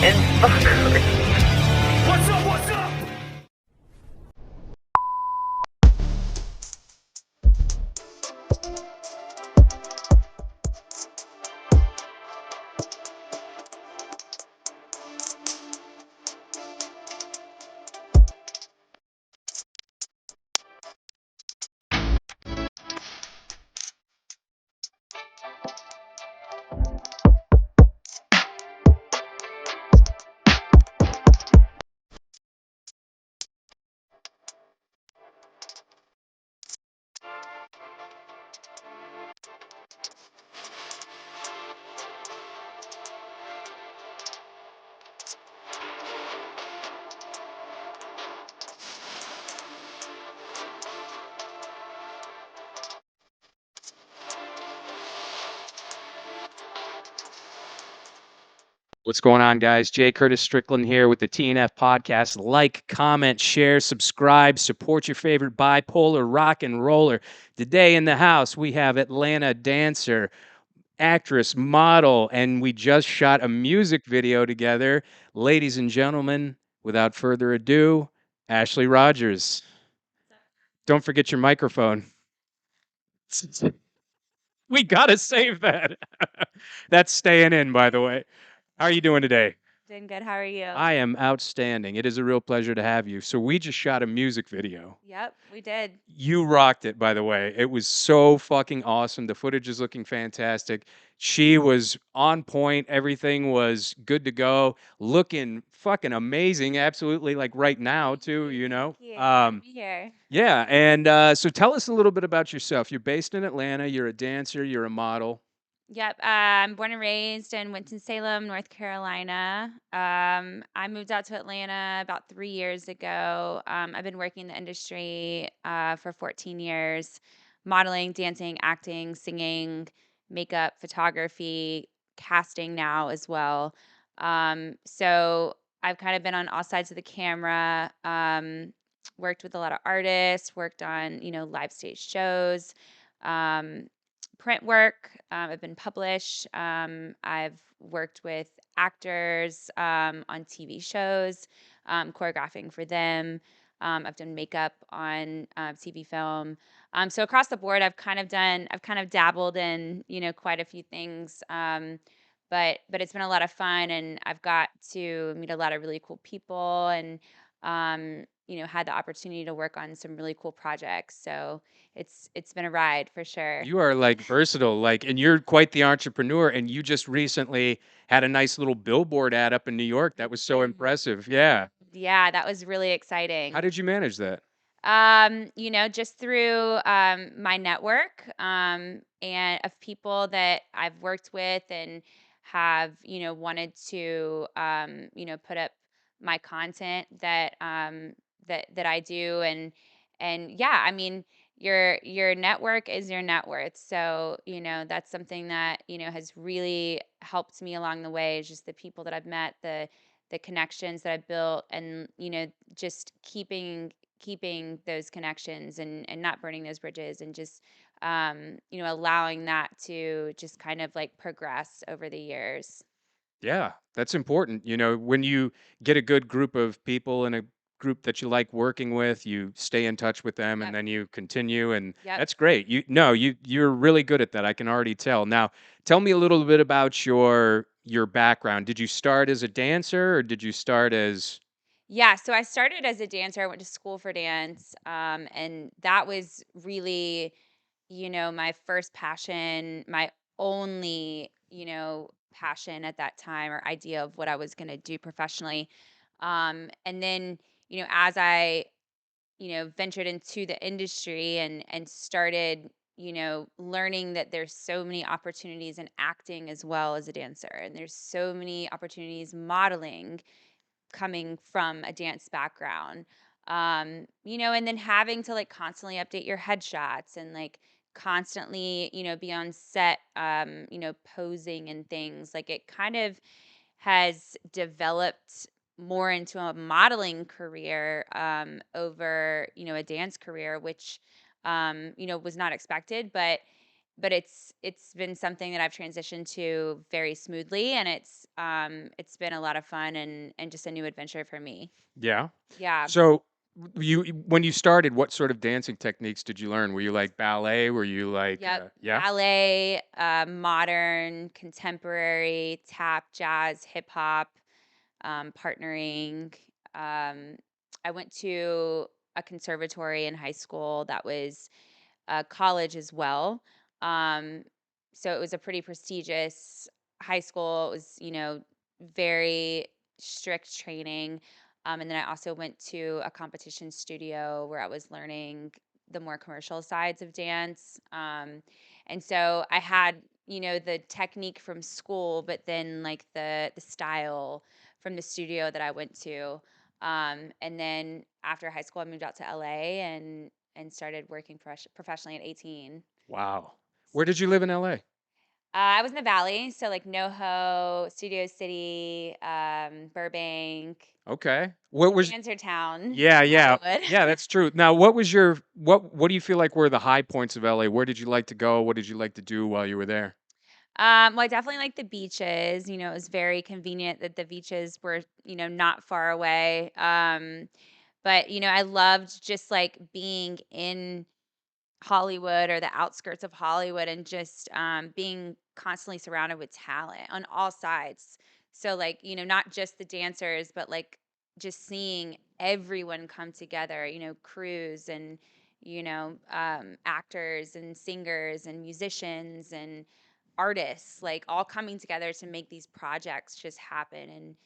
and fuckery. What's up? What's up? What's going on, guys? Jay Curtis Strickland here with the TNF podcast. Like, comment, share, subscribe, support your favorite bipolar rock and roller. Today in the house, we have Atlanta dancer, actress, model, and we just shot a music video together. Ladies and gentlemen, without further ado, Ashley Rogers. Don't forget your microphone. We got to save that. That's staying in, by the way. How are you doing today? Doing good. How are you? I am outstanding. It is a real pleasure to have you. So we just shot a music video. Yep, we did. You rocked it, by the way. It was so fucking awesome. The footage is looking fantastic. She was on point. Everything was good to go. Looking fucking amazing. Absolutely, like right now too. Thank you. Glad to be here. Yeah. And so tell us a little bit about yourself. You're based in Atlanta. You're a dancer. You're a model. Yep. I'm born and raised in Winston-Salem, North Carolina. I moved out to Atlanta about 3 years ago. I've been working in the industry for 14 years, modeling, dancing, acting, singing, makeup, photography, casting now as well. So I've kind of been on all sides of the camera. Worked with a lot of artists, worked on, live stage shows. Um, Print work. I've been published. I've worked with actors on TV shows, choreographing for them. I've done makeup on TV film. So across the board, I've kind of dabbled in, quite a few things. But it's been a lot of fun, and I've got to meet a lot of really cool people, and had the opportunity to work on some really cool projects. So it's been a ride for sure. You are like versatile, like, and you're quite the entrepreneur. And you just recently had a nice little billboard ad up in New York. That was so impressive. Yeah. Yeah, that was really How exciting. did you manage that? Just through my network and of people that I've worked with and have, wanted to, put up my content that I do, and yeah, I mean, your network is your net worth. So, that's something that, has really helped me along the way, is just the people that I've met, the connections that I've built, and, just keeping those connections, and not burning those bridges, and just allowing that to just kind of like progress over the years. Yeah, that's important. When you get a good group of people and a group that you like working with, you stay in touch with them and Yep. then you continue, and Yep. that's great. You're really good at that. I can already tell. Now, tell me a little bit about your background. Did you start as a dancer or did you start as Yeah, so I started as a dancer. I went to school for dance, and that was really, my first passion, my only, passion at that time, or idea of what I was going to do professionally. And then, as I ventured into the industry, and started, learning that there's so many opportunities in acting as well as a dancer, and there's so many opportunities modeling coming from a dance background. And then having to like constantly update your headshots, and like constantly, be on set, posing and things. Like, it kind of has developed more into a modeling career over, a dance career, which was not expected, but but it's been something that I've transitioned to very smoothly, and it's been a lot of fun and just a new adventure for me. Yeah. Yeah. So when you started, what sort of dancing techniques did you learn? Were you like ballet? Were you like Yep. yeah? Ballet, modern, contemporary, tap, jazz, hip hop, partnering. Um, I went to a conservatory in high school that was college as well. Um, so it was a pretty prestigious high school. It was, very strict training. And then I also went to a competition studio where I was learning the more commercial sides of dance. And so I had, the technique from school, but then like the style from the studio that I went to. And then after high school, I moved out to LA and started working professionally at 18. Wow. Where did you live in LA? I was in the Valley, so like NoHo, Studio City, Burbank, Okay. What was Dancer Town, Yeah, yeah. Hollywood. Yeah, that's true. Now, what was your what do you feel like were the high points of LA? Where did you like to go? What did you like to do while you were there? Well, I definitely like the beaches. It was very convenient that the beaches were, not far away. But I loved just like being in Hollywood or the outskirts of Hollywood and just being constantly surrounded with talent on all sides. So, like, not just the dancers, but like just seeing everyone come together, crews and, actors and singers and musicians and artists, like all coming together to make these projects just happen.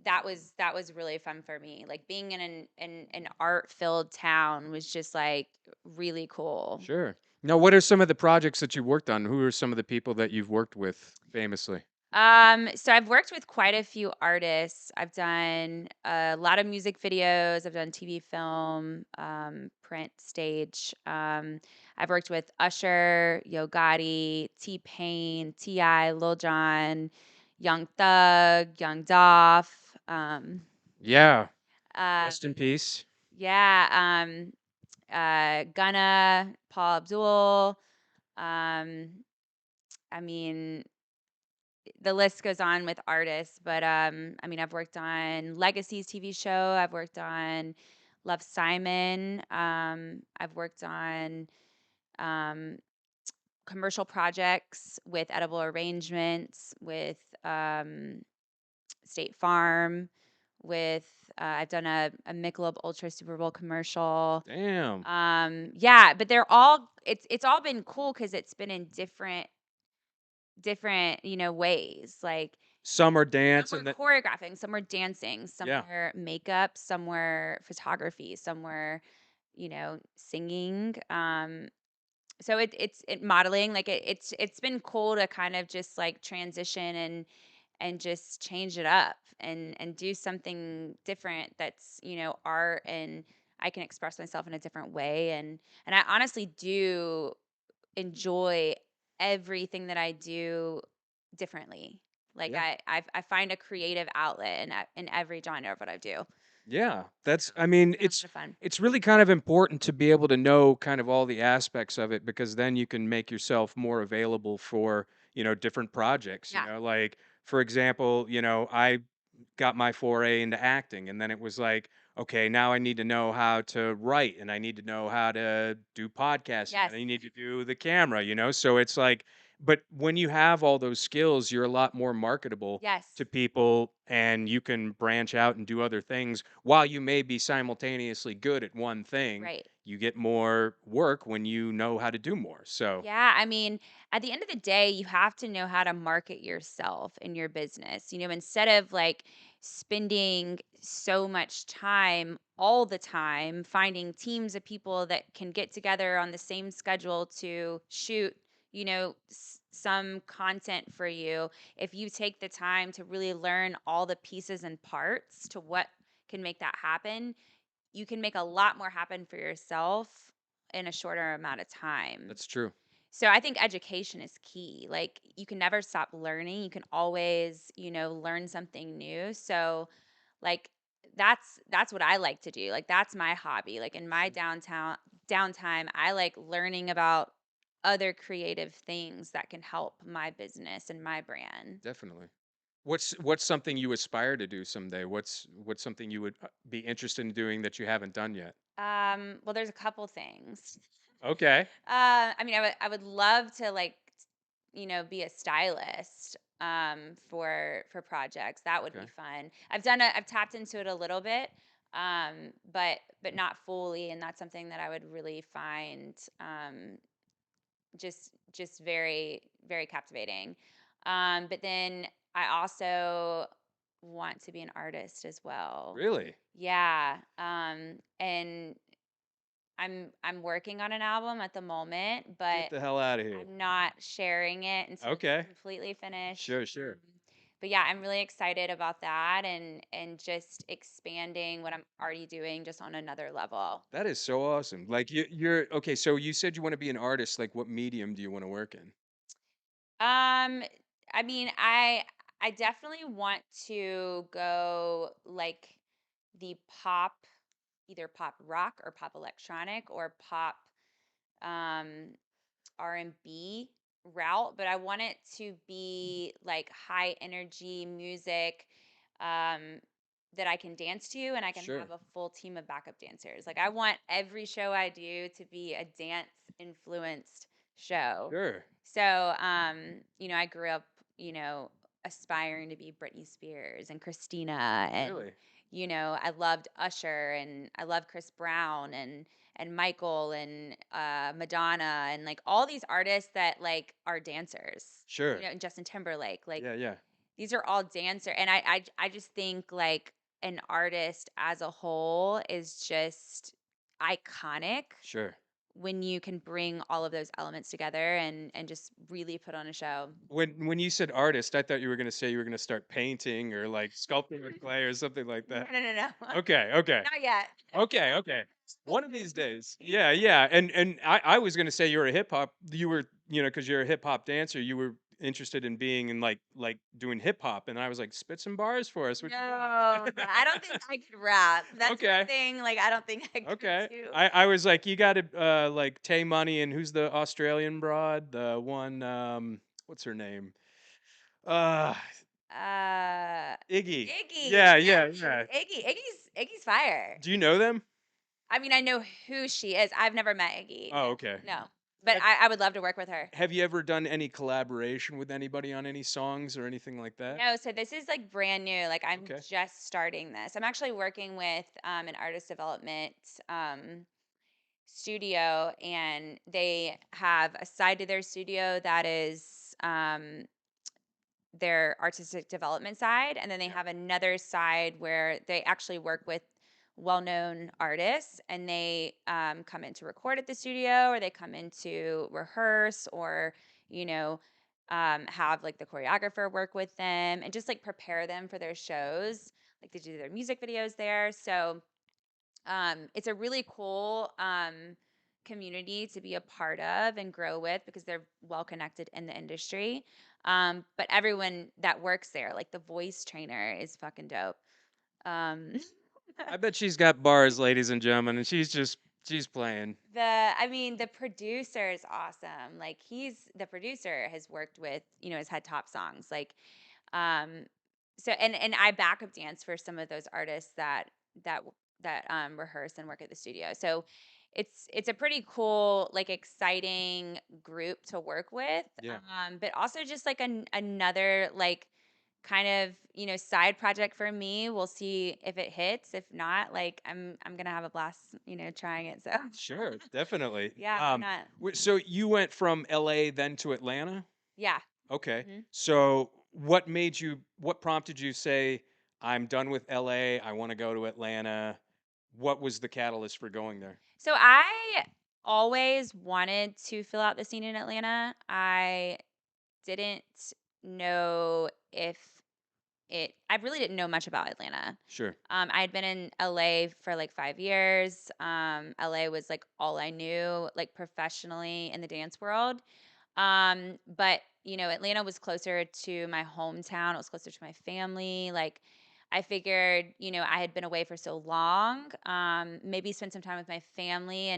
That was really fun for me. Like being in an art filled town was just like really cool. Sure. Now, what are some of the projects that you worked on? Who are some of the people that you've worked with famously? So I've worked with quite a few artists. I've done a lot of music videos. I've done TV, film, print, stage. I've worked with Usher, Yo Gotti, T Pain, Ti, Lil Jon, Young Thug, Young Dolph. Yeah. Uh, Rest in peace. yeah. Gunna, Paul Abdul. Um, I mean, the list goes on with artists, but I mean, I've worked on Legacy's TV show. I've worked on Love Simon. I've worked on um, commercial projects with Edible Arrangements, with State Farm, with I've done a Michelob Ultra Super Bowl commercial. Damn. Yeah, but they're all it's all been cool because it's been in different ways. Like Some are some dance were and that choreographing, some were dancing, some yeah. were makeup, some were photography, some were singing. So it's modeling. Like it's been cool to kind of just like transition and just change it up and do something different that's art, and I can express myself in a different way, and I honestly do enjoy everything that I do differently. Like Yeah. I find a creative outlet in every genre of what I do. Yeah, So that's I mean, it's been a lot of fun. it's really kind of important to be able to know kind of all the aspects of it because then you can make yourself more available for, different projects, Yeah. like for example, I got my foray into acting and then it was like, okay, now I need to know how to write and I need to know how to do podcasting and Yes. I need to do the camera, so it's like but when you have all those skills, you're a lot more marketable Yes. to people and you can branch out and do other things while you may be simultaneously good at one thing. Right. You get more work when you know how to do more. So, Yeah, I mean, at the end of the day, you have to know how to market yourself in your business. Instead of like spending so much time all the time finding teams of people that can get together on the same schedule to shoot, some content for you. If you take the time to really learn all the pieces and parts to what can make that happen, you can make a lot more happen for yourself in a shorter amount of time. that's true. So I think education is key. Like you can never stop learning. You can always, learn something new. So like that's what I like to do. Like that's my hobby. Like in my downtime, I like learning about other creative things that can help my business and my brand. Definitely. What's something you aspire to do someday? What's something you would be interested in doing that you haven't done yet? Well, there's a couple things. Okay. I mean, I would love to like, be a stylist for projects. That would be Okay. fun. I've tapped into it a little bit, but not fully, and that's something that I would really find just very very captivating. But then I also want to be an artist as well. Really? Yeah. And I'm working on an album at the moment, Get but the hell out of here. I'm not sharing it until it's Okay. completely finished. Sure, sure. But yeah, I'm really excited about that and just expanding what I'm already doing just on another level. That is so awesome. Like you're okay, so you said you want to be an artist. Like what medium do you want to work in? Um, I mean, I definitely want to go like the pop, either pop rock or pop electronic or pop um R&B route, but I want it to be like high energy music um that I can dance to and I can have Sure. a full team of backup dancers. Like I want every show I do to be a dance influenced show. Sure. So, I grew up, you know, aspiring to be Britney Spears and Christina and Really? I loved Usher and I love Chris Brown and Michael and Madonna and like all these artists that like are dancers, Sure. and Justin Timberlake. Like Yeah, yeah. these are all dancer, and I just think like an artist as a whole is just iconic Sure. when you can bring all of those elements together and just really put on a show. When you said artist, I thought you were gonna say you were gonna start painting or like sculpting with clay or something like No, that. no, no, no. Okay, okay. Not yet. Okay, okay. One of these days. Yeah, yeah. And I was gonna say you're a hip hop. You were, because you're a hip hop dancer. You were interested in being in like doing hip hop, and I was like, spit some bars for us. No, no, I don't think I could rap. That's one Okay, thing. Like, I don't think I could okay. do. I was like, you got to like Tay Money and who's the Australian broad? The one, what's her name? Uh, Uh, Iggy. Iggy, Yeah, yes, yeah, yeah. Iggy's fire. Do you know them? I mean, I know who she is. I've never met Iggy. Oh, okay. No, but Have I would love to work with her. Have you ever done any collaboration with anybody on any songs or anything like that? No, so this is like brand new. Like I'm Okay. just starting this. I'm actually working with an artist development studio, and they have a side to their studio that is their artistic development side, and then they Yeah. have another side where they actually work with well-known artists, and they come in to record at the studio, or they come in to rehearse, or you know have like the choreographer work with them and just like prepare them for their shows, like they do their music videos there. So it's a really cool community to be a part of and grow with because they're well connected in the industry. But everyone that works there, like the voice trainer, is fucking dope. Um, I bet she's got bars, ladies and gentlemen, and she's playing. I mean, the producer is awesome. Like the producer has worked with, has had top songs. Like, um, so and I backup dance for some of those artists that rehearse and work at the studio. So it's a pretty cool, like exciting group to work with. Yeah. But also just like another like kind of side project for me. We'll see if it hits. If not, like I'm gonna have a blast trying it. So Sure, definitely. yeah, why not? So you went from LA then to Atlanta? Yeah. Okay. hmm So what prompted you say, I'm done with LA, I want to go to Atlanta? What was the catalyst for going there? So I always wanted to fill out the scene in Atlanta. I didn't know if I really didn't know much about Atlanta. Sure. I had been in LA for like 5 years. LA was like all I knew, like professionally in the dance world. But Atlanta was closer to my hometown. It was closer to my family. Like I figured, I had been away for so long, maybe spend some time with my family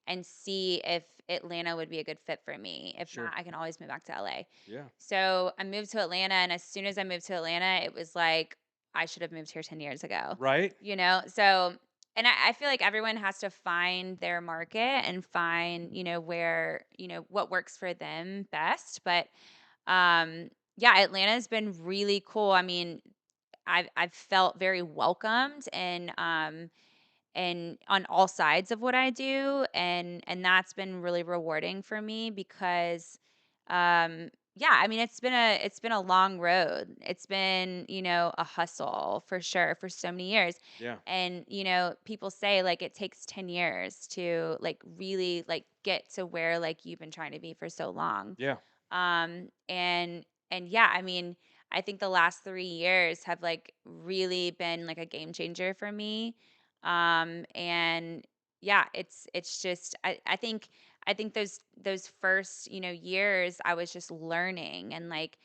and see if Atlanta would be a good fit for me. If not, Sure. I can always move back to LA. Yeah. So I moved to Atlanta, and as soon as I moved to Atlanta, it was like I should have moved here 10 years ago, Right? you know? So, and I feel like everyone has to find their market and find, where, what works for them best. But yeah, Atlanta's been really cool. I mean, I've felt very welcomed and on all sides of what I do, and that's been really rewarding for me because yeah, I mean it's been a long road. It's been, a hustle for sure for so many years. Yeah. And people say like it takes 10 years to like really like get to where like you've been trying to be for so long. Yeah. And yeah, I mean, I think the last 3 years have like really been like a game changer for me. And yeah, it's just I think those first, years I was just learning and like,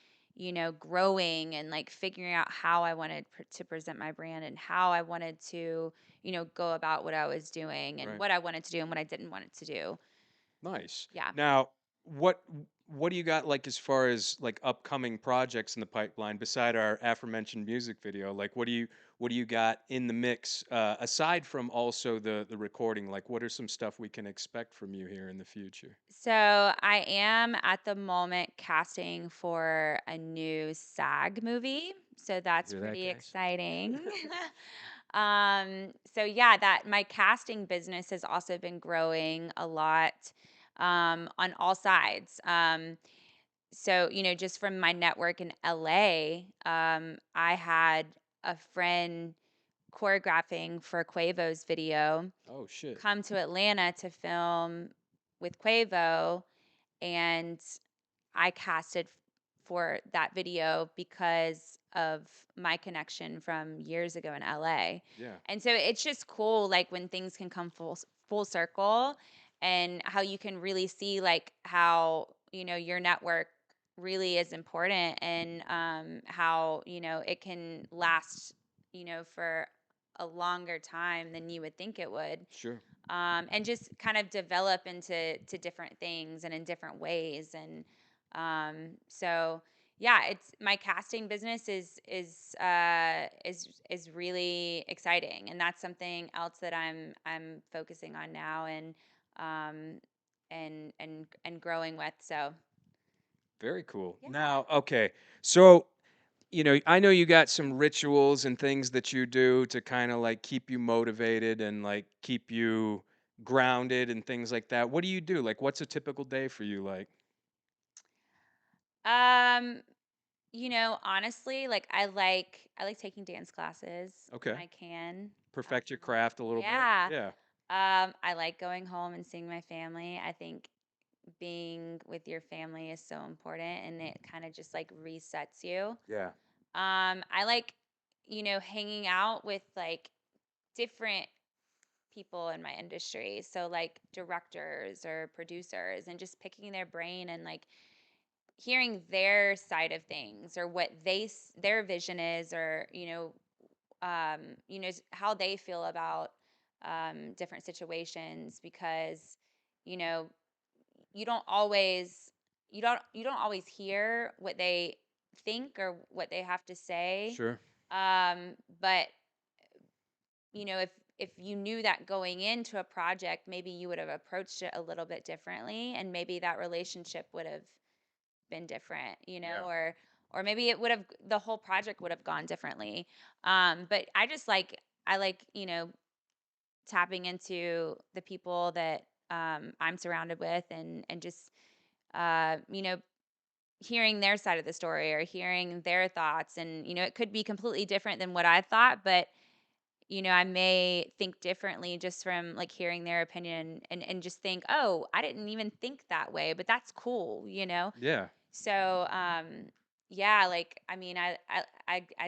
growing and like figuring out how I wanted to present my brand and how I wanted to, go about what I was doing and Right. what I wanted to do and what I didn't want it to do. Nice. Yeah. Now, what what do you got like as far as like upcoming projects in the pipeline beside our aforementioned music video? Like what do you got in the mix aside from also the recording? Like what are some stuff we can expect from you here in the future? So I am at the moment casting for a new SAG movie. So that's Hear that, pretty guys? exciting. So yeah, that my casting business has also been growing a lot on all sides. So, just from my network in LA, I had a friend choreographing for Quavo's video Oh shit. come to Atlanta to film with Quavo, and I casted for that video because of my connection from years ago in LA. Yeah. And so it's just cool like when things can come full circle and how you can really see like how, your network really is important and how, it can last, for a longer time than you would think it would, Sure. and just kind of develop into different things and in different ways. And so yeah, it's my casting business is really exciting, and that's something else that I'm focusing on now um, and growing with. So Very cool. yeah. Now, okay. So, I know you got some rituals and things that you do to kind of like keep you motivated and like keep you grounded and things like that. What do you do? Like, what's a typical day for you like? Um, honestly, like I like taking dance classes when Okay. I can. Perfect your craft a little bit. Yeah. Yeah. I like going home and seeing my family. I think being with your family is so important and it kind of just like resets you. Yeah. I like, hanging out with like different people in my industry. So like directors or producers and just picking their brain and like hearing their side of things or what their vision is or, how they feel about different situations because, you know, you don't always you don't always hear what they think or what they have to say. Sure. But if you knew that going into a project, maybe you would have approached it a little bit differently, and maybe that relationship would have been different, Yeah. or maybe the whole project would have gone differently. But I like tapping into the people that I'm surrounded with and just uh, you know, hearing their side of the story or hearing their thoughts. And, it could be completely different than what I thought, but, I may think differently just from like hearing their opinion and just think, oh, I didn't even think that way, but that's cool. Yeah. So, yeah, like, I mean, I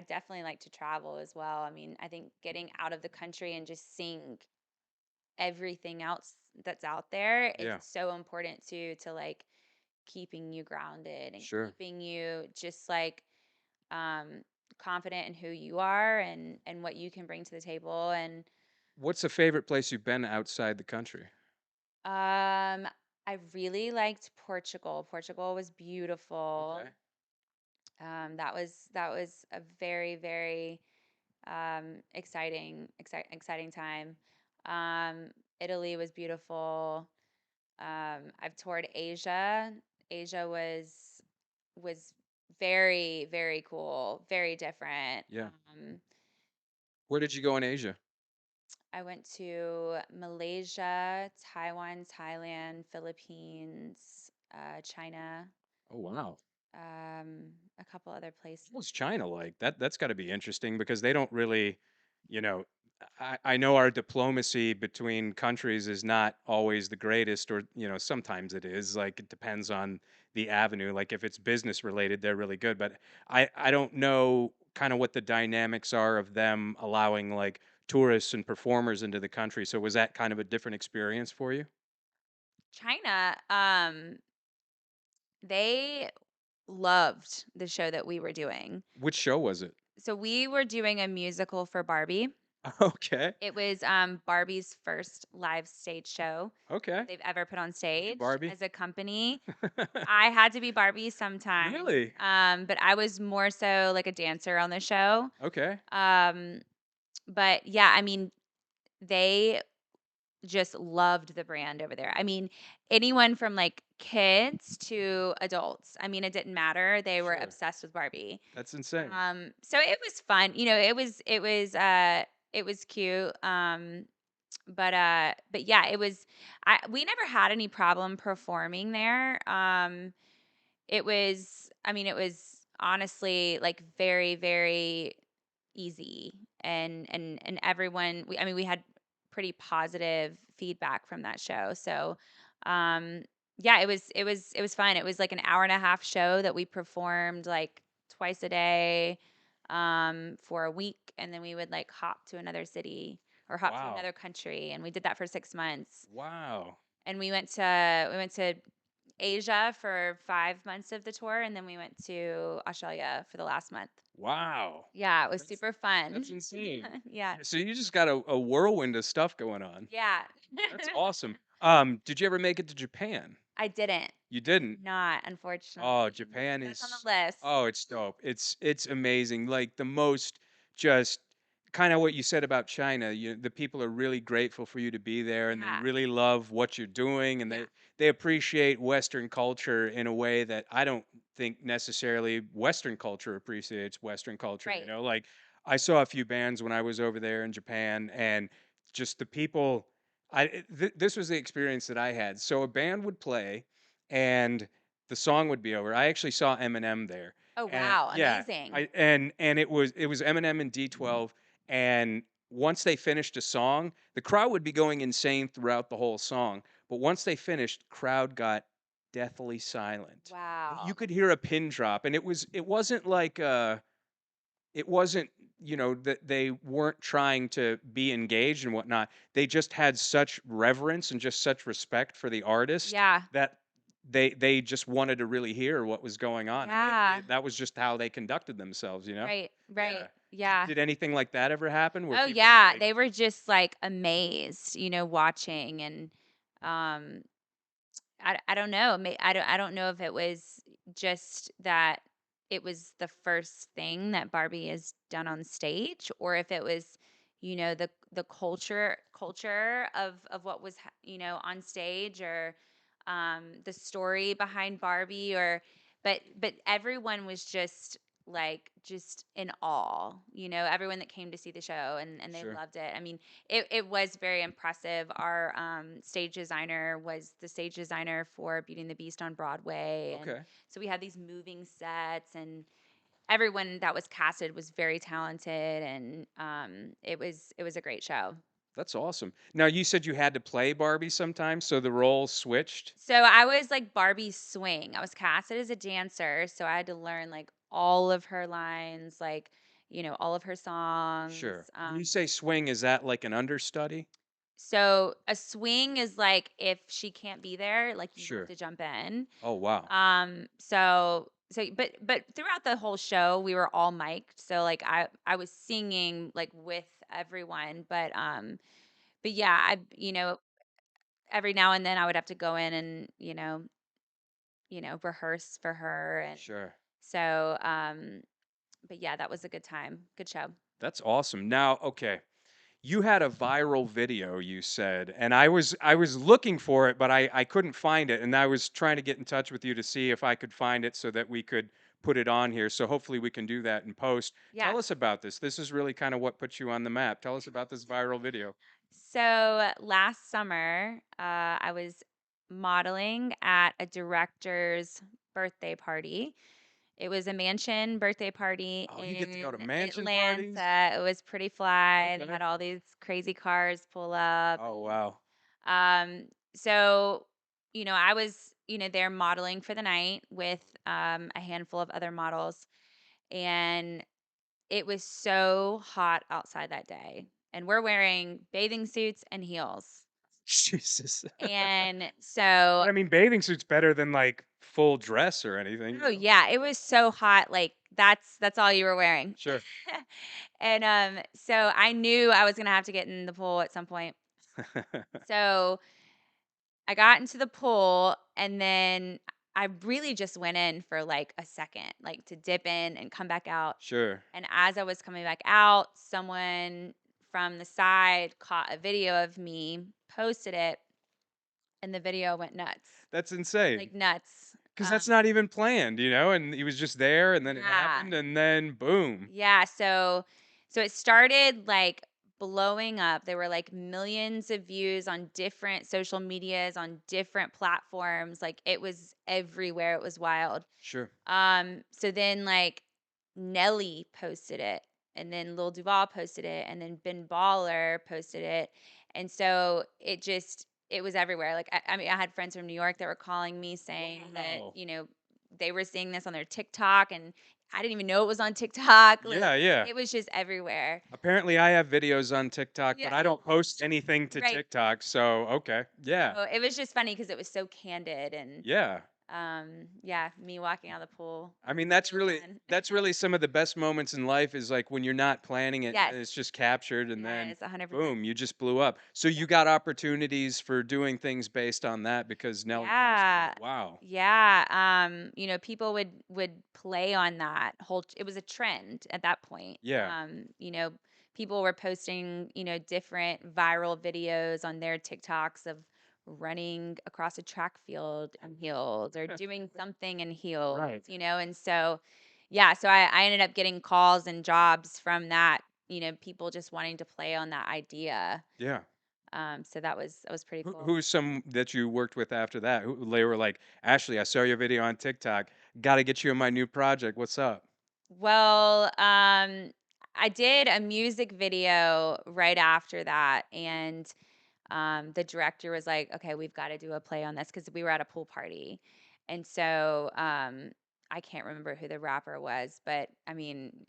definitely like to travel as well. I mean, I think getting out of the country and just seeing everything else that's out there is Yeah. so important to like keeping you grounded and Sure. keeping you just like um confident in who you are and what you can bring to the table. And What's the favorite place you've been outside the country? I really liked Portugal. Portugal was beautiful. Okay. That was a very, very exciting time. Italy was beautiful. I've toured Asia. Asia was very, very cool, very different. Yeah. Where did you go in Asia? I went to Malaysia, Taiwan, Thailand, Philippines, China, Oh, wow. a couple other places. What's China like? That's got to be interesting because they don't really, you know, I know our diplomacy between countries is not always the greatest, or sometimes it is. Like it depends on the avenue. Like if it's business related, they're really good, but I don't know kind of what the dynamics are of them allowing like tourists and performers into the country. So was that kind of a different experience for you? China, they loved the show that we were doing. Which show was it? So we were doing a musical for Barbie. Okay. It was Barbie's first live stage show Okay. they've ever put on I'll be stage Barbie. as a company. I had to be Barbie sometimes, Really? but I was more so like a dancer on the show. Okay. Um, but yeah, I mean, they just loved the brand over there. I mean, anyone from like kids to adults. I mean, it didn't matter. They were Sure. obsessed with Barbie. That's insane. So it was fun. It was cute. But yeah, we never had any problem performing there. It was honestly like very, very easy and everyone I mean we had pretty positive feedback from that show. So yeah, it was fun. It was like an hour and a half show that we performed like twice a day for a week, and then we would like hop to another city or hop to Wow. another country, and we did that for 6 months. Wow. And we went to Asia for 5 months of the tour, and then we went to Australia for the last month. Wow. Yeah, it was That's super that's fun. insane. Yeah. Yeah, so you just got a whirlwind of stuff going on. Yeah. That's awesome. Did you ever make it to Japan? I didn't. You I didn't? did not, Oh, unfortunately. Japan That's on is the list. oh, it's dope. It's amazing. Like the most just kind of what you said about China. The people are really grateful for you to be there and they Yeah. really love what you're doing and Yeah. they appreciate Western culture in a way that I don't think necessarily Western culture appreciates Western culture, Right. Like I saw a few bands when I was over there in Japan and just the people this was the experience that I had. So a band would play and the song would be over. I actually saw Eminem there, Oh, and wow. yeah, Amazing. and it was Eminem and D12, and once they finished a song, the crowd would be going insane throughout the whole song. But once they finished, crowd got deathly silent. You Wow. could hear a pin drop, and it wasn't like it wasn't that they weren't trying to be engaged and whatnot. They just had such reverence and just such respect for the artist Yeah. that they just wanted to really hear what was going on, and Yeah. that was just how they conducted themselves. Right. Yeah. Right. Yeah. Did anything like that ever happen where Oh, people were yeah. like They were just like amazed, watching and um I don't know. I don't know if it was just that it was the first thing that Barbie has done on stage, or if it was, the culture of what was on stage, or the story behind Barbie, or but everyone was just in awe. Everyone that came to see the show, and they sure? loved it. I mean, it was very impressive. Our stage designer was the stage designer for Beauty and the Beast on Broadway, and Okay. so we had these moving sets, and everyone that was casted was very talented, and it was a great show. That's awesome. Now you said you had to play Barbie sometimes, so the roles switched. So I was like Barbie Swing. I was casted as a dancer, so I had to learn like all of her lines, like all of her songs. Sure. When you say swing, is that like an understudy? So a swing is like if she can't be there, like you have Sure. to jump in. Oh, wow. But throughout the whole show, we were all mic'd. So like I was singing like with everyone, but yeah, every now and then I would have to go in and, rehearse for her. And Sure. so, but yeah, that was a good time. Good show. That's awesome. Now, okay. You had a viral video, you said, and I was looking for it, but I couldn't find it, and I was trying to get in touch with you to see if I could find it so that we could put it on here. So hopefully we can do that in post. Yeah. Tell us about this. This is really kind of what put you on the map. Tell us about this viral video. So last summer, I was modeling at a director's birthday party. It was a mansion birthday party Oh, you get to go to in mansion parties? Atlanta. It was pretty fly. They Okay. had all these crazy cars pull up. Oh, wow. So, I was, there modeling for the night with a handful of other models. And it was so hot outside that day. And we're wearing bathing suits and heels. Jesus. And so, But I mean, bathing suit's better than like full dress or anything, oh yeah, it was so hot. Like that's all you were wearing. Sure. And so I knew I was gonna have to get in the pool at some point. So I got into the pool and then I really just went in for like a second, like to dip in and come back out. Sure. And as I was coming back out, someone from the side caught a video of me, posted it, and the video went nuts. That's insane. Like nuts. 'Cause that's not even planned, and he was just there, and then it Yeah. happened, and then boom. Yeah, so it started like blowing up. There were like millions of views on different social medias, on different platforms. Like it was everywhere. It was wild. Sure. So then like Nelly posted it, and then Lil Duval posted it, and then Ben Baller posted it. And so it was everywhere. Like I mean, I had friends from New York that were calling me saying that, Wow. they were seeing this on their TikTok, and I didn't even know it was on TikTok. Like Yeah, yeah. it was just everywhere. Apparently, I have videos on TikTok, but Yeah. I don't post anything to Right. TikTok, so okay. Yeah. So it was just funny because it was so candid. And Yeah. yeah, me walking out of the pool. I It mean, was really fun. that's really some of the best moments in life is, like, when you're not planning it, Yes. and it's just captured, and then Yes, 100%. boom, you just blew up. So you got opportunities for doing things based on that because Nelly posted Yeah. it. Wow. Yeah. People would play on that whole it was a trend at that point. Yeah. People were posting, different viral videos on their TikToks of running across a track field in heels or doing something in heels, Right. and so yeah, so I ended up getting calls and jobs from that, people just wanting to play on that idea. Yeah. So that was pretty cool. Who's some that you worked with after that? Who they were like, "Ashley, I saw your video on TikTok. Gotta get you in my new project. What's up?" Well, I did a music video right after that, and the director was like, "Okay, we've got to do a play on this," because we were at a pool party, and so I can't remember who the rapper was, but I mean,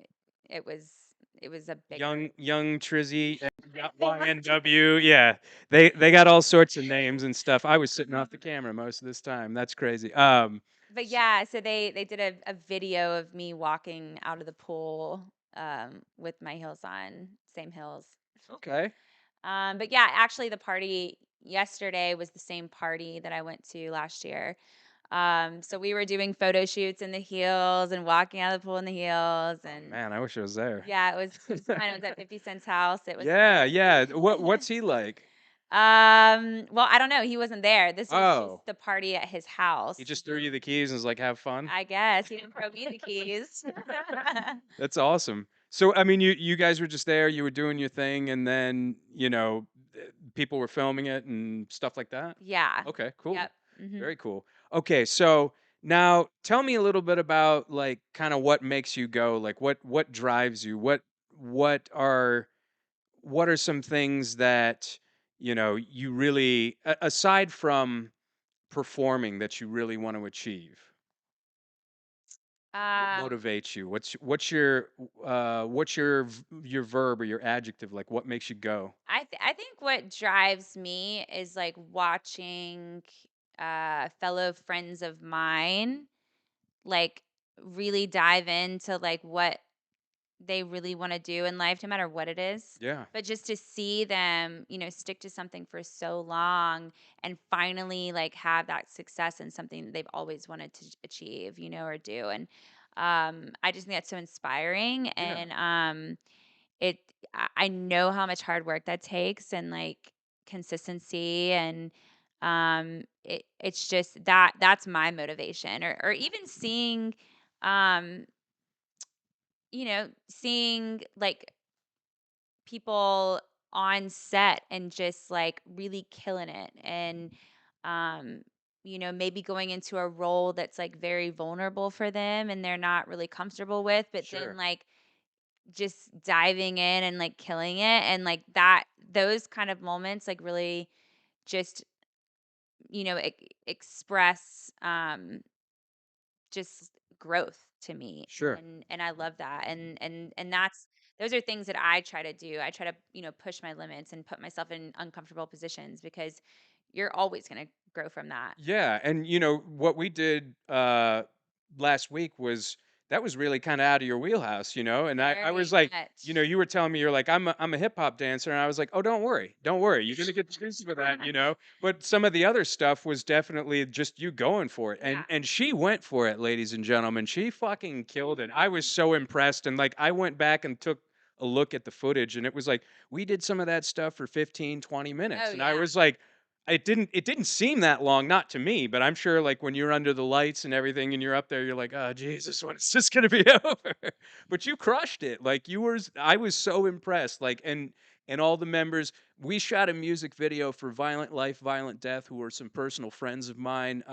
it was it was a big Young Trizzy, YNW. Yeah, they got all sorts of names and stuff. I was sitting off the camera most of this time. That's crazy. But yeah, so they did a video of me walking out of the pool with my heels on, same heels. Okay. But yeah, actually, the party yesterday was the same party that I went to last year. So we were doing photo shoots in the heels and walking out of the pool in the heels, Oh and man, I wish I was there. yeah, it was fun. It was at 50 Cent's house. It was Yeah, fun. yeah. What's he like? Well, I don't know. He wasn't there. This was just Oh, the party at his house. he just threw you the keys and was like, "Have fun." I guess he didn't throw me the keys. That's awesome. So, I mean, you guys were just there, you were doing your thing, and then, people were filming it and stuff like that? Yeah. Okay, cool. Yep. Hmm. Very cool. Okay, so now tell me a little bit about like kind of what makes you go, like what drives you? What are what are some things that, you really aside from performing that you really want to achieve? What Um, motivates you? What's your verb or your adjective? Like what makes you go? I think what drives me is like watching fellow friends of mine like really dive into like what they really want to do in life, no matter what it is. Yeah. But just to see them, stick to something for so long and finally like have that success in something that they've always wanted to achieve, or do. And I just think that's so inspiring. Yeah. And it I know how much hard work that takes and like consistency and it's just that's my motivation or even seeing um seeing like people on set and just like really killing it and um maybe going into a role that's like very vulnerable for them and they're not really comfortable with but then Sure. like just diving in and like killing it and like that those kind of moments like really just express just growth to me Sure. and I love that and that's those are things that I try to do. I try to, push my limits and put myself in uncomfortable positions because you're always going to grow from that. Yeah, and what we did last week was that was really kind of out of your wheelhouse, and I Very was like, much. you were telling me you're like I'm a hip hop dancer, and I was like, oh, don't worry, you're gonna get used for that. But some of the other stuff was definitely just you going for it, and Yeah. and she went for it, ladies and gentlemen. She fucking killed it. I was so impressed, and like I went back and took a look at the footage, and it was like we did some of that stuff for 15, 20 Oh minutes, and I yeah. was like it didn't seem that long, not to me, but I'm sure like when you're under the lights and everything and you're up there, you're like, oh Jesus, when is this gonna be over? But you crushed it. Like I was so impressed. Like and all the members, we shot a music video for Violent Life, Violent Death, who were some personal friends of mine.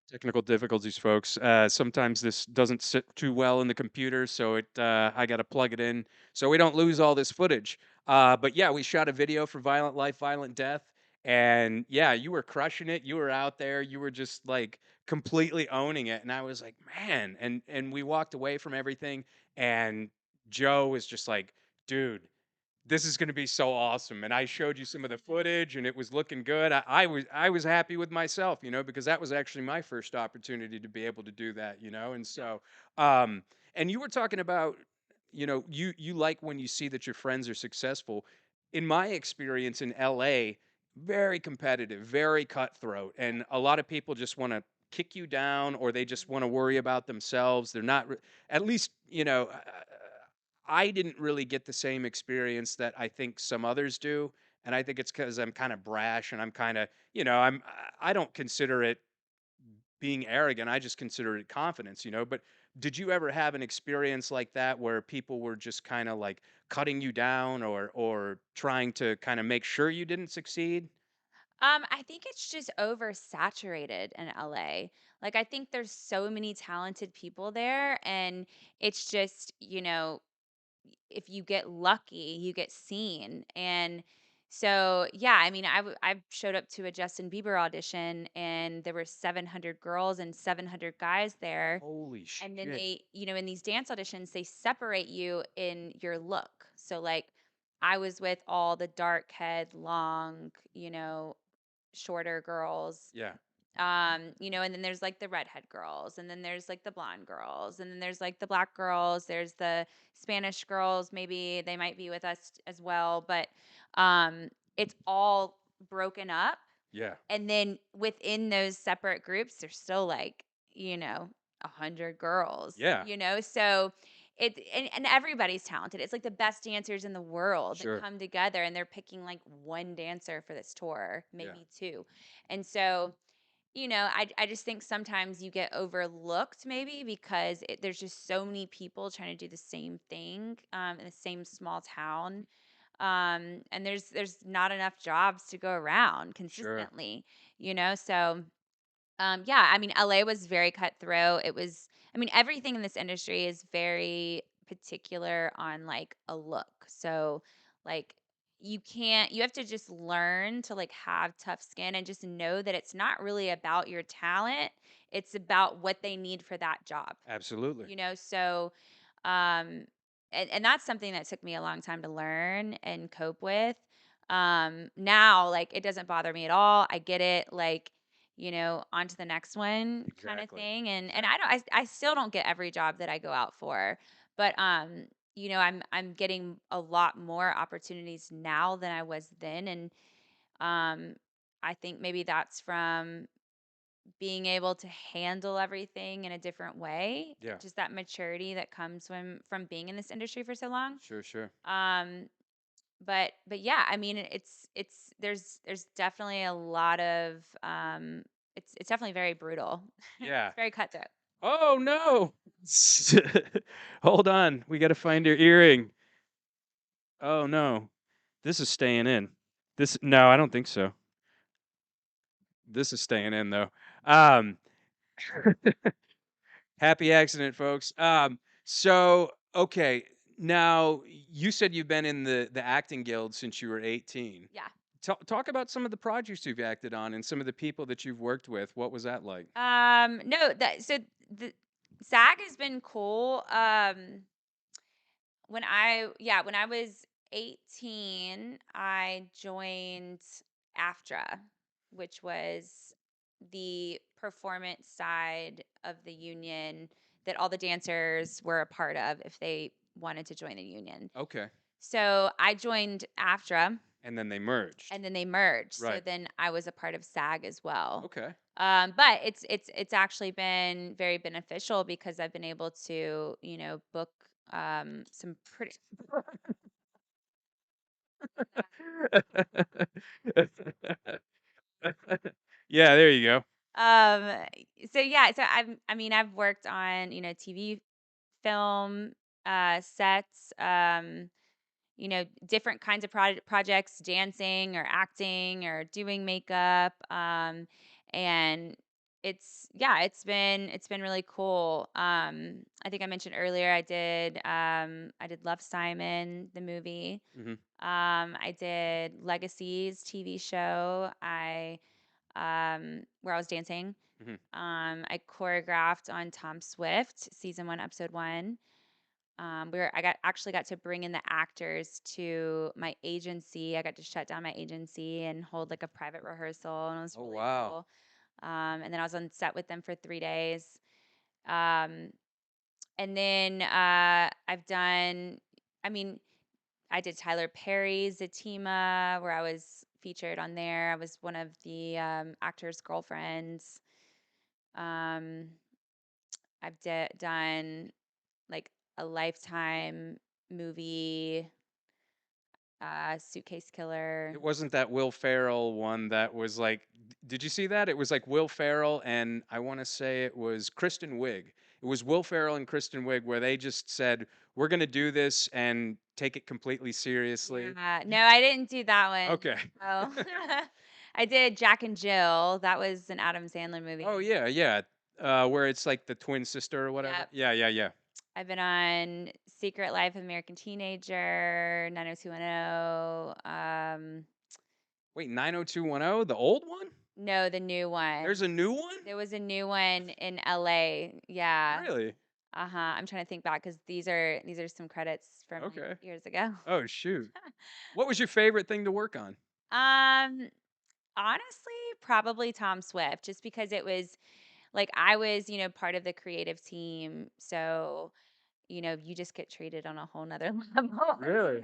Technical difficulties, folks. Sometimes this doesn't sit too well in the computer, so I got to plug it in so we don't lose all this footage. But yeah, we shot a video for Violent Life, Violent Death, and yeah, you were crushing it. You were out there. You were just like completely owning it, and I was like, man. And we walked away from everything, and Joe was just like, dude, this is going to be so awesome. And I showed you some of the footage and it was looking good. I was happy with myself, because that was actually my first opportunity to be able to do that, and so um and you were talking about, you like when you see that your friends are successful. In my experience in LA, very competitive, very cutthroat, and a lot of people just want to kick you down or they just want to worry about themselves. They're not at least, I didn't really get the same experience that I think some others do, and I think it's because 'cause I'm kinda brash and I'm kinda, I don't consider it being arrogant, I just consider it confidence. But did you ever have an experience like that where people were just kinda, like, cutting you down or trying to kinda make sure you didn't succeed? I think it's just oversaturated in LA. Like I think there's so many talented people there and it's just, if you get lucky, you get seen. And so, yeah, I mean, I showed up to a Justin Bieber audition and there were 700 girls and 700 guys there. Holy And then shit. they, in these dance auditions, they separate you in your look. So, like, I was with all the dark head, long, shorter girls Yeah, and then there's like the redhead girls, and then there's like the blonde girls, and then there's like the black girls, there's the Spanish girls, maybe they might be with us as well, but it's all broken up. yeah, And then within those separate groups, there's still like, 100 girls, yeah, so and everybody's talented. It's like the best dancers in the world that sure, come together and they're picking like one dancer for this tour, yeah, maybe two. And so I just think sometimes you get overlooked maybe because there's just so many people trying to do the same thing in the same small town, and there's not enough jobs to go around sure, consistently, So yeah, I mean, LA was very cutthroat. I mean, everything in this industry is very particular on like a look. So, like, you have to just learn to like have tough skin and just know that it's not really about your talent. It's about what they need for that job, absolutely, So, um, and that's something that took me a long time to learn and cope with. Now, like, it doesn't bother me at all. I get it. Like, on to the next one kind of exactly, thing. And exactly. I still don't get every job that I go out for, But I'm getting a lot more opportunities now than I was then, and um, I think maybe that's from being able to handle everything in a different way, Yeah. just that maturity that comes from being in this industry for so long. Sure, sure. Um, but yeah, I mean, it's there's definitely a lot of it's definitely very brutal. Yeah. It's very cutthroat. Oh no. Hold on. We got to find your earring. Oh no. This is staying in. This no, I don't think so. This is staying in though. Um Happy accident, folks. So okay, now you said you've been in the acting guild since you were 18. Yeah. Talk about some of the projects you've acted on and some of the people that you've worked with. What was that like? No, that so the SAG has been cool. When I was 18, I joined AFTRA, which was the performance side of the union that all the dancers were a part of if they wanted to join the union. Okay. So I joined AFTRA, And then they merged. and then they merged. So Right. then I was a part of SAG as well. Okay. But it's actually been very beneficial because I've been able to, book some pretty Yeah, there you go. um so yeah, so I've worked on, TV, film, sets, different kinds of projects, dancing or acting or doing makeup. And it's been really cool. I think I mentioned earlier I did Love Simon, the movie. Mhm. I did Legacies TV show. Where I was dancing. Mhm. I choreographed on Tom Swift, season 1, episode 1. Actually got to bring in the actors to my agency. I got to shut down my agency and hold like a private rehearsal, and it was Oh really wow. cool. And then I was on set with them for 3 days. Um, and then I've done, I mean, I did Tyler Perry's Zatima, where I was featured on there. I was one of the actors' girlfriends. Um, I've done like a Lifetime movie, Suitcase Killer. It wasn't that Will Ferrell one that was like did you see that? It was like Will Ferrell and I want to say it was Kristen Wiig. It was Will Ferrell and Kristen Wiig where they just said, "We're going to do this and take it completely seriously." Yeah, no, I didn't do that one. Okay. Oh, I did Jack and Jill. That was an Adam Sandler Oh movie. yeah, yeah. Where it's like the twin sister or whatever. Yep. Yeah, yeah, yeah. I've been on Secret Life of American Teenager, 90210. Wait, 90210, the old one? No, the new There's one. a new one? There was a new one in LA. Yeah. Really? Uh-huh. I'm trying to think back because these are some credits from like Okay. years ago. Oh shoot. What was your favorite thing to work on? Um, Honestly, probably Tom Swift, just because it was like I was, part of the creative team. So, you just get treated on a whole nother level when Really?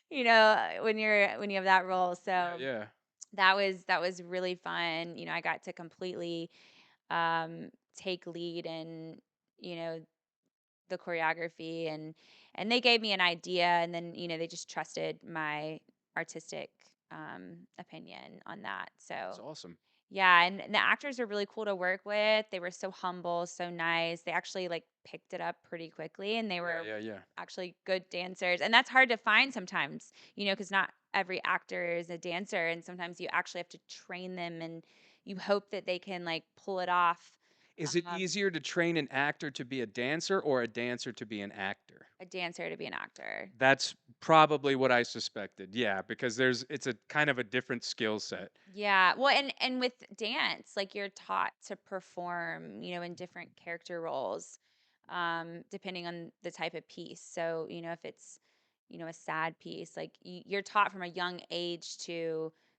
when you have that role. Yeah, So yeah. that was really fun. I got to completely take lead in, you know, the choreography, and they gave me an idea, and then they just trusted my artistic opinion on that. That's So awesome. yeah, and the actors are really cool to work with. They were so humble, so nice. They actually like picked it up pretty quickly, and they Yeah, were yeah, yeah. actually good dancers. And that's hard to find sometimes, because not every actor is a dancer, and sometimes you actually have to train them, and you hope that they can like pull it off. Is it Um, easier to train an actor to be a dancer or a dancer to be an actor? a dancer to be an actor. That's probably what I suspected. Yeah, because it's a kind of a different skill set. Yeah. Well, and with dance, like you're taught to perform, in different character roles, depending on the type of piece. So, if it's, a sad piece, like you're taught from a young age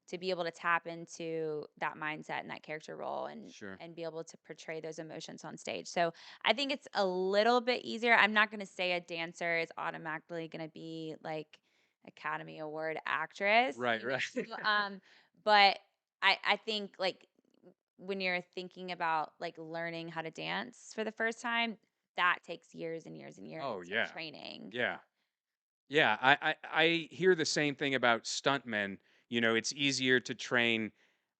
to be able to tap into that mindset and that character role Sure. and be able to portray those emotions on stage. So I think it's a little bit easier. I'm not going to say a dancer is automatically going to be like Academy Award actress, Right, right. but I think like when you're thinking about like learning how to dance for the first time, that takes years and years and years Oh, of yeah. training. Yeah. Yeah, I hear the same thing about stuntmen. You know, it's easier to train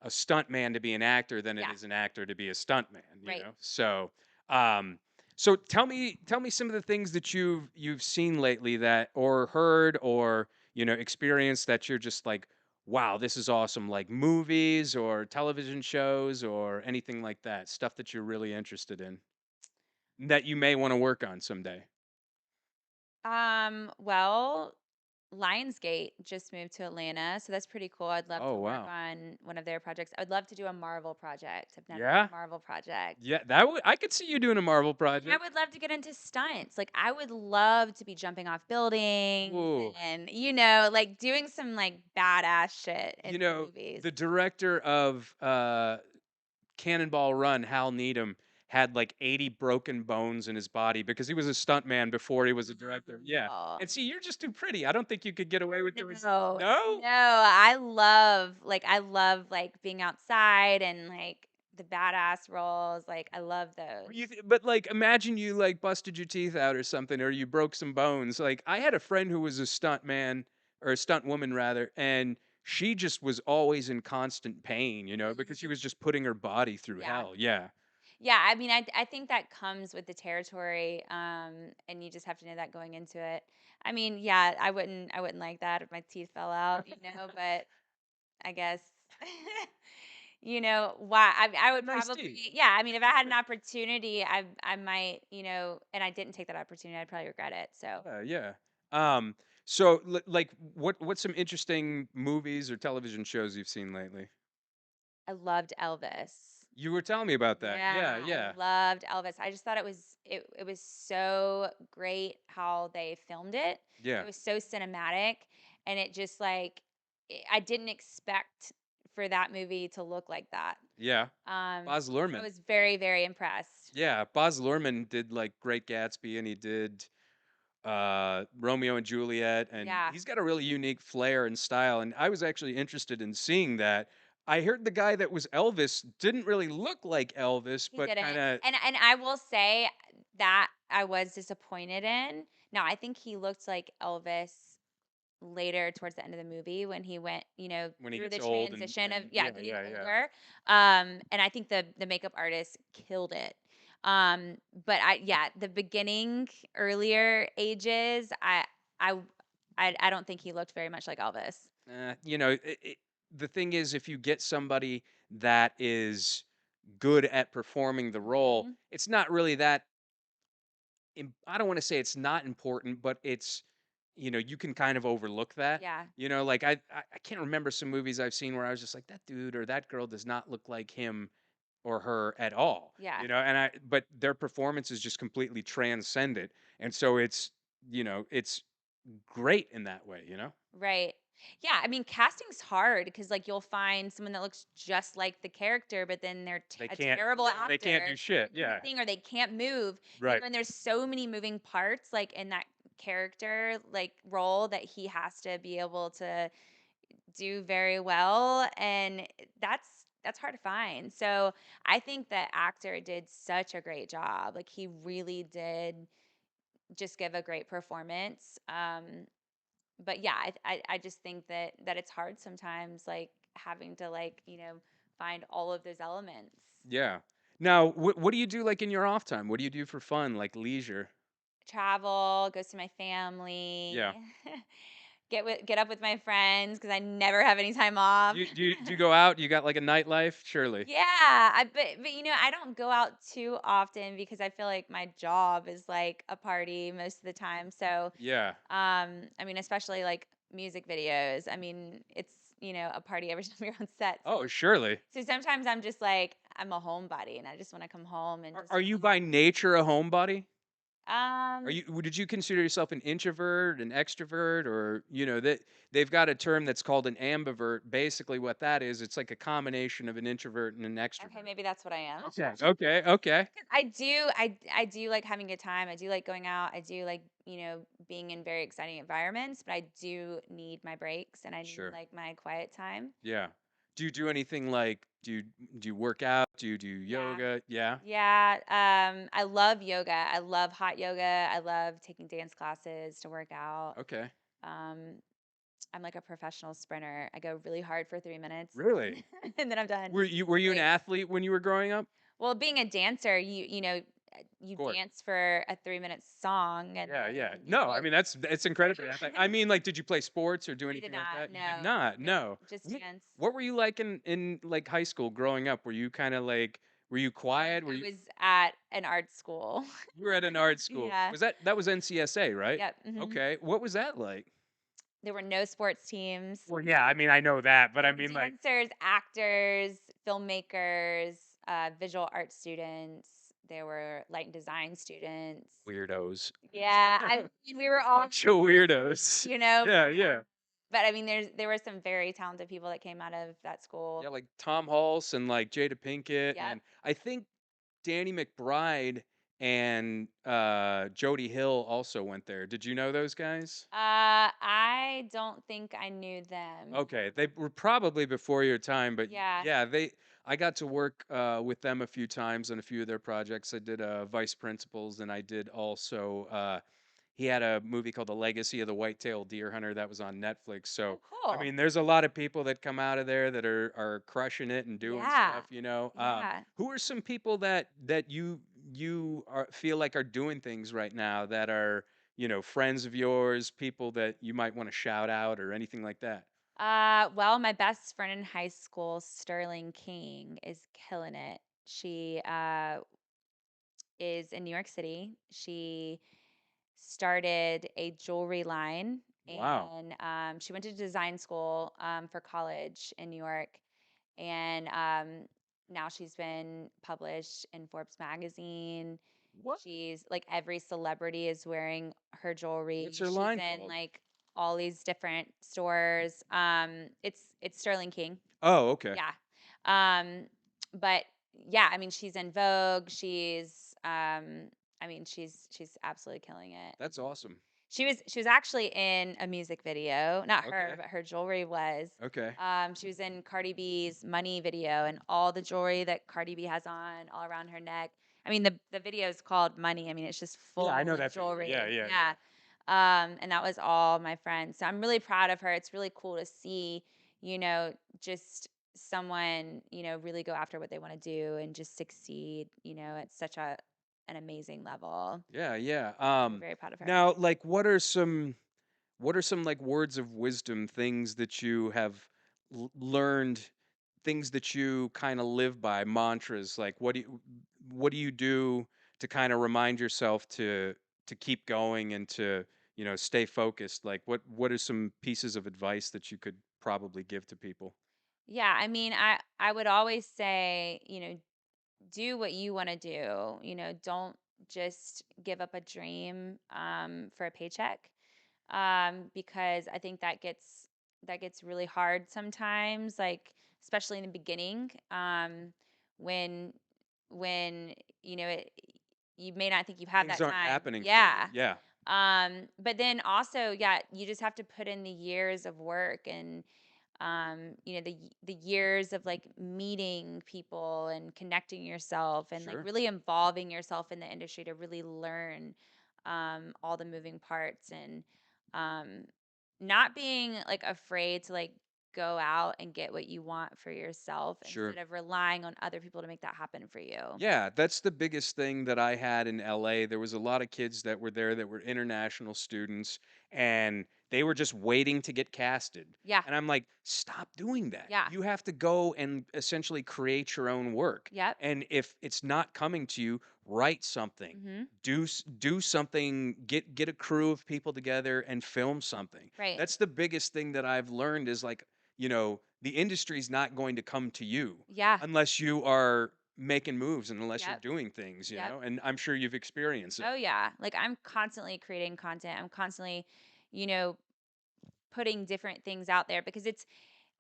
a stuntman to be an actor than it Yeah, is an actor to be a stuntman, you right. know? Um so tell me some of the things that you've seen lately that or heard or, experienced that you're just like, wow, this is awesome, like movies or television shows or anything like that, stuff that you're really interested in that you may want to work on someday. Well, Lionsgate just moved to Atlanta, so that's pretty cool. I'd love Oh, to work wow. on one of their projects. I would love to do a Marvel project. I've never done Yeah? a Marvel project. Yeah, that would I could see you doing a Marvel And I project. would love to get into stunts. Like I would love to be jumping off buildings Ooh. and like doing some like badass shit in You some know, movies. the director of Cannonball Run, Hal Needham, had like 80 broken bones in his body because he was a stuntman before he was a director. Yeah. Oh, And see, you're just too pretty. I don't think you could get away with doing no. No? No, I love like being outside and like the badass roles. Like I love those. But like imagine you like busted your teeth out or something or you broke some bones. Like I had a friend who was a stunt man or a stunt woman rather and she just was always in constant pain, because she was just putting her body through Yeah. hell. Yeah. Yeah, I mean, I think that comes with the territory, and you just have to know that going into it. I mean, yeah, I wouldn't like that if my teeth fell out, but I guess, why I would Nice teeth. probably, yeah. I mean, if I had an opportunity, I might, and I didn't take that opportunity, I'd probably regret it. So Yeah. Um so like what's some interesting movies or television shows you've seen lately? I loved Elvis. You were telling me about that. Yeah, Yeah, I yeah. loved Elvis. I just thought it was so great how they filmed it. It Yeah. was so cinematic and it just like I didn't expect for that movie to look like that. Yeah. Um Baz I Luhrmann. was very very impressed. Yeah, Baz Luhrmann did like Great Gatsby and he did Romeo and Juliet and Yeah, he's got a really unique flair and style and I was actually interested in seeing that. I heard the guy that was Elvis didn't really look like Elvis, he but didn't. kind of And I will say that I was disappointed in. Now, I think he looked like Elvis later towards the end of the movie when he went, when he through gets the old and, transition of and yeah, yeah, getting yeah, yeah. older. And I think the makeup artist killed it. But the beginning, earlier ages, I I don't think he looked very much like Elvis. The thing is, if you get somebody that is good at performing the role, Hmm. it's not really that. I don't want to say it's not important, but you can kind of overlook that. Yeah, Like I can't remember some movies I've seen where I was just like, that dude or that girl does not look like him or her at all. yeah. But their performance is just completely transcendent. And so it's great in that way. Right. Yeah, I mean, casting's hard because like you'll find someone that looks just like the character, but then they're They a can't terrible they can't do actor shit. and do Yeah. nothing, or they can't move. Right. And there's so many moving parts like in that character like role that he has to be able to do very well, and that's hard to find. So I think that actor did such a great job. Like he really did just give a great performance. But yeah, I just think that it's hard sometimes, like having to like find all of those elements. Yeah. Now, what do you do like in your off time? What do you do for fun, like leisure? Travel, go see my family, Yeah. get up with my friends because I never have any time off. Do you go out? You got like a nightlife? Surely. Yeah, but I don't go out too often because I feel like my job is like a party most of the time. So Yeah. I mean, especially like music videos. I mean, it's, a party every time you're on set. So, Oh, surely. so sometimes I'm just like, I'm a homebody and I just want to come home and Are, just, are you by nature a homebody? Did you consider yourself an introvert, an extrovert, or that they've got a term that's called an ambivert. Basically, what that is, it's like a combination of an introvert and an Okay, extrovert. maybe that's what I am. Okay. Okay. Okay. 'Cause I do like having a good time. I do like going out. I do like, being in very exciting environments, but I do need my breaks and I need Sure. like my quiet time. Yeah. Do you do anything like do you work out? Do you do Yeah. yoga? Yeah. Yeah, I love yoga. I love hot yoga. I love taking dance classes to work out. Okay. Um, I'm like a professional sprinter. I go really hard for 3 minutes Really? and then I'm done. Were you an Break. athlete when you were growing up? Well, being a dancer, you Of course. dance for a 3-minute song and Yeah, yeah. then you No, I go. mean that's incredibly athletic. I mean, like, did you play sports or do I did anything like not. that? You did No, not. just No. just Wh- dance. What were you like in like high school growing up? Were you kind of like were you quiet? Were I you was at an art school. you were at an art school? Yeah. Was that was NCSA, right? Yep. Okay. What was that like? There were no sports teams. Well, yeah, I mean, I know that, but There I were mean, like, dancers, actors, filmmakers, visual art students. There were light and design students. weirdos. Yeah, I mean, we were all, Bunch of weirdos. you know, Yeah, yeah. but I mean, there were some very talented people that came out of that Yeah, school. like Tom Hulse and like Jada Pinkett, Yep. and I think Danny McBride and Jody Hill also went there. Did you know those guys? I don't think I knew them. Okay, they were probably before your time, but Yeah. yeah, I got to work with them a few times on a few of their projects. I did Vice Principals, and I did also. He had a movie called The Legacy of the White-tailed Deer Hunter that was on Netflix. Oh, So I cool. mean, there's a lot of people that come out of there that are crushing it and doing Yeah. stuff. You know, Yeah. who are some people that you feel like are doing things right now that are friends of yours, people that you might want to shout out or anything like that? Well, my best friend in high school, Sterling King, is killing it. She is in New York City. She started a jewelry line Wow. and she went to design school for college in New York. And now she's been published in Forbes magazine. What? She's like every celebrity is wearing her What's jewelry. her She's line in called? like all these different stores. It's Sterling King. Oh, okay. Yeah. Um, but yeah, I mean, she's in Vogue. I mean, she's absolutely killing it. That's awesome. She was actually in a music video. Not her, Okay. but her jewelry was. Okay. She was in Cardi B's Money video, and all the jewelry that Cardi B has on, all around her neck. I mean, the video is called Money. I mean, it's just Yeah, I full know of that video. Yeah, jewelry. yeah, Yeah. yeah. And that was all my friends. So I'm really proud of her. It's really cool to see, just someone, really go after what they want to do and just succeed, at such an amazing level. Yeah, yeah. I'm very proud of her. Now, like, what are some like words of wisdom, things that you have learned, things that you kind of live by, mantras? Like, what do you do to kind of remind yourself to keep going and to stay focused? Like, what are some pieces of advice that you could probably give to people? Yeah, I mean, I would always say, do what you want to do. Don't just give up a dream for a paycheck, because I think that gets really hard sometimes, like especially in the beginning, when when you may not think you have Things that aren't time. happening for you. Yeah. Yeah, But then also, yeah, you just have to put in the years of work and the years of like meeting people and connecting yourself and like sure. really involving yourself in the industry to really learn all the moving parts and um not being like afraid to like go out and get what you want for yourself Sure. instead of relying on other people to make that happen for you. Yeah, that's the biggest thing that I had in LA. There was a lot of kids that were there that were international students and they were just waiting to get casted. Yeah. And I'm like, stop doing that. Yeah. You have to go and essentially create your own work. Yep. And if it's not coming to you, write something. Mhm. Do something, get a crew of people together and film something. Right. That's the biggest thing that I've learned is like, the industry's not going to come to you Yeah. unless you are making moves unless you're Yep. doing things, you Yep. know? And I'm sure you've experienced it. Oh yeah. Like I'm constantly creating content. I'm constantly, you know, putting different things out there because it's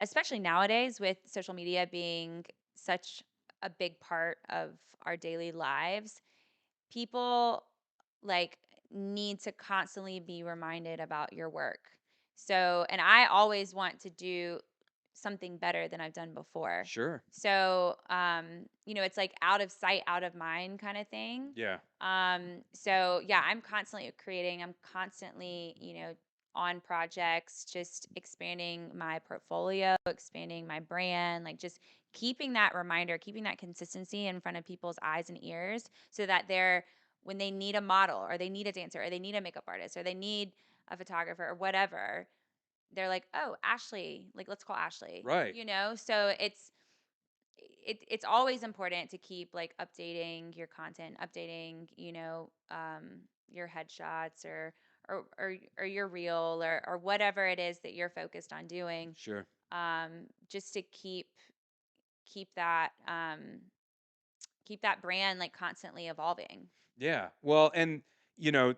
especially nowadays with social media being such a big part of our daily lives, people like need to constantly be reminded about your work. So, and I always want to do something better than I've done before. Sure. So, it's like out of sight, out of mind kind of thing. Yeah. So yeah, I'm constantly creating, I'm constantly, on projects, just expanding my portfolio, expanding my brand, like just keeping that reminder, keeping that consistency in front of people's eyes and ears so that they're when they need a model or they need a dancer or they need a makeup artist or they need a photographer or whatever, they're like, "Oh, Ashley, like let's call Ashley." Right. So it's always important to keep like updating your content, updating, your headshots or your reel or whatever it is that you're focused on doing, Sure. just to keep that brand like constantly evolving. Yeah. Well, and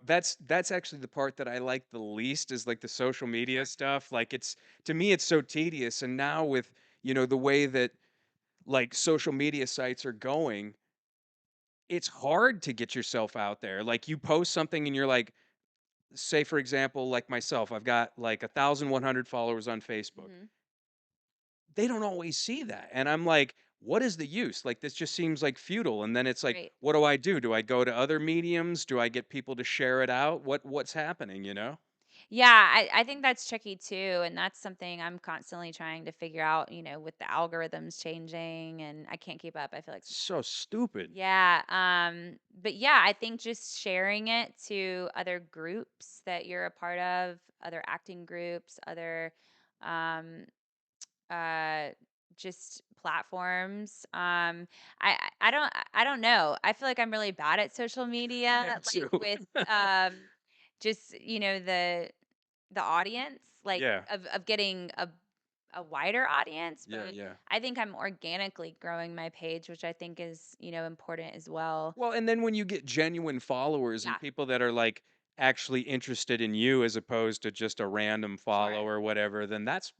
that's actually the part that I like the least is like the social media Sure. stuff. Like it's to me it's so tedious and now with, the way that like social media sites are going, it's hard to get yourself out there. Like you post something and you're like, say for example, like myself, I've got like 1,100 followers on Facebook. Hmm. They don't always see that. And I'm like, what is the use? Like this just seems like futile. And then it's like, Right. what do I do? Do I go to other mediums? Do I get people to share it out? What's happening, you know? Yeah, I think that's tricky too. And that's something I'm constantly trying to figure out, with the algorithms changing and I can't keep up. I feel like sometimes. So stupid. Yeah. But yeah, I think just sharing it to other groups that you're a part of, other acting groups, other um uh just platforms. I don't know. I feel like I'm really bad at social media, Yeah, like too. with just the audience, like Yeah. of getting a wider audience, Yeah, but yeah. I think I'm organically growing my page, which I think is, important as well. Well, and then when you get genuine followers and Yeah, people that are like actually interested in you as opposed to just a random follow sure. or whatever, then that's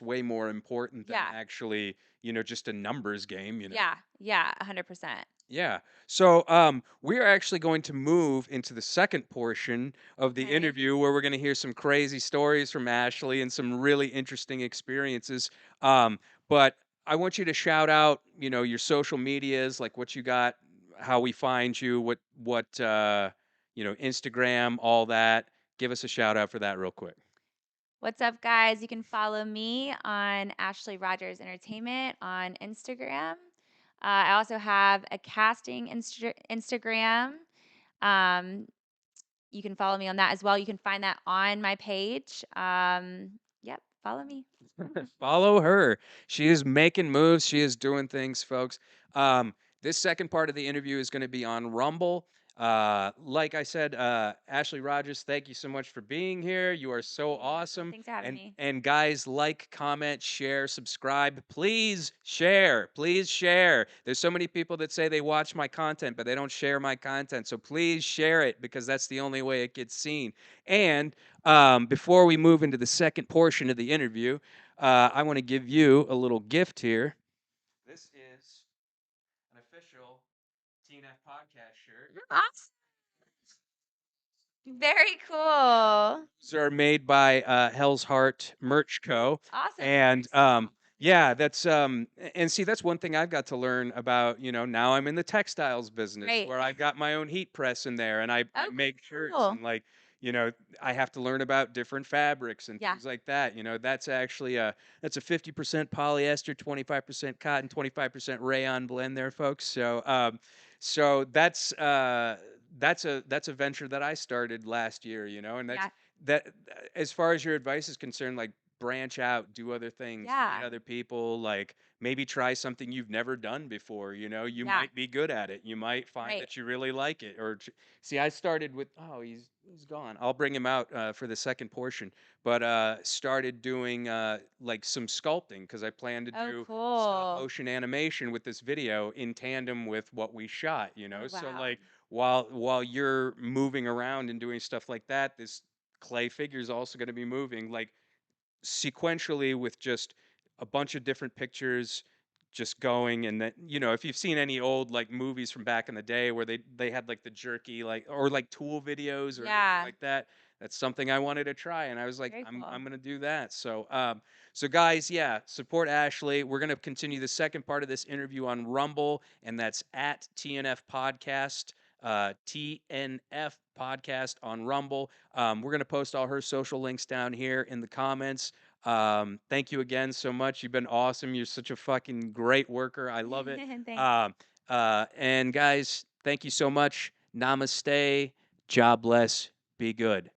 way more important than Yeah. actually, just a numbers game. Yeah. Yeah, 100%. Yeah. So we're actually going to move into the second portion of the Okay. interview where we're going to hear some crazy stories from Ashley and some really interesting experiences. But I want you to shout out, your social medias, like what you got, how we find you, Instagram, all that. Give us a shout out for that real quick. What's up, guys? You can follow me on Ashley Rogers Entertainment on Instagram. I also have a casting Instagram. Um, you can follow me on that as well. You can find that on my page. Yep, follow me. Follow her. She is making moves. She is doing things, folks. Um, this second part of the interview is going to be on Rumble. Like I said, Ashley Rogers, thank you so much for being here. You are Thank so you. awesome. Thanks for having And me. and guys, like, comment, share, subscribe. Please share. Please share. There's so many people that say they watch my content, but they don't share my content. So please share it because that's the only way it gets seen. And before we move into the second portion of the interview, I want to give you a little gift here. This is an official TNF podcast shirt. Awesome. Very cool. These are made by Hell's Heart Merch Co. Awesome. And Very small. yeah, that's and see that's one thing I've got to learn about, now I'm in the textiles business Great. where I've got my own heat press in there and I Oh, make shirts cool. and like, you know, I have to learn about different fabrics and Yeah. things like that. That's actually that's a 50% polyester, 25% cotton, 25% rayon blend there, folks. So that's a venture that I started last year, and that's Yeah. that as far as your advice is concerned, like branch out, do other things, meet Yeah. other people, like maybe try something you've never done before, you Yeah. might be good at it. You might find Right. that you really like it see, I started with, he's He's gone. I'll bring him out for the second portion. But started doing like some sculpting because I plan to Oh, do stop cool. motion animation with this video in tandem with what we shot. You Oh, know, so wow. like while you're moving around and doing stuff like that, this clay figure is also going to be moving like sequentially with just a bunch of different pictures just going. And that, you know, if you've seen any old like movies from back in the day where they had like the jerky like or like tool videos or anything Yeah. like that, that's something I wanted to try and I was like Very I'm cool. going to do that. So guys, yeah, support Ashley. We're going to continue the second part of this interview on Rumble, and that's at TNF podcast. TNF podcast on Rumble. We're going to post all her social links down here in the comments. Thank you again so much. You've been awesome. You're such a fucking great worker. I love it. Thanks. And guys, thank you so much. Namaste. Jobless. Be good.